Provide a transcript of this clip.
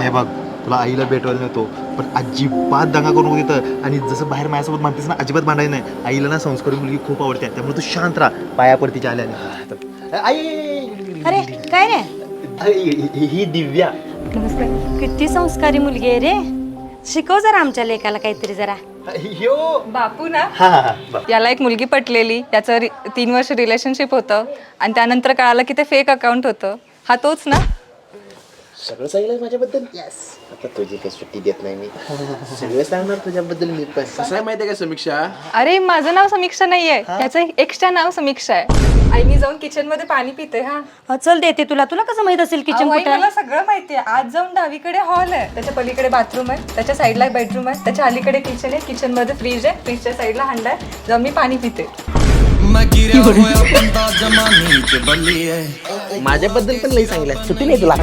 हे बघ तुला आईला भेटवायला नव्हतो पण अजिबात दंगा करू नको तिथं. आणि जसं बाहेर माझ्यासोबत म्हणतेस ना अजिबात भांडायचं नाही. आईला ना संस्कारी मुलगी खूप आवडते त्यामुळे तू शांत राहा. पाया पडतीच्या आल्याने. आई अरे काय रे? ही दिव्या. नमस्कार. किती संस्कारी मुलगी आहे रे. शिकव जरा आमच्या लेकाला काहीतरी जरा. ह्यो बापू ना हा याला एक मुलगी पटलेली, त्याचं 3 वर्ष रिलेशनशिप होतं आणि त्यानंतर कळालं की ते फेक अकाउंट होतं. हा तोच ना? सगळं सांगितलं माझ्याबद्दल. आता तुझी काही सुट्टी देत नाही मी. सगळं सांगणार तुझ्याबद्दल मी पण. कसं आहे माहिती आहे का समीक्षा? अरे माझं नाव समीक्षा नाहीये, याचं एक्स्ट्रा नाव समीक्षा आहे. आई मी जाऊन किचन मध्ये पाणी पिते. चल देते तुला. तुला कसं माहित असेल किचन कुठे मला सगळं माहितीये. आज जाऊन डावीकडे हॉल आहे, त्याच्या पलीकडे बाथरूम आहे, त्याच्या साईडला बेडरूम आहे, त्याच्या अलीकडे किचन आहे, किचन मध्ये फ्रीज आहे, फ्रीजच्या साईडला हंडा आहे, जाऊन मी पाणी पिते. माझ्याबद्दल पण लई सांगितलं. सुट्टी नाही तुला.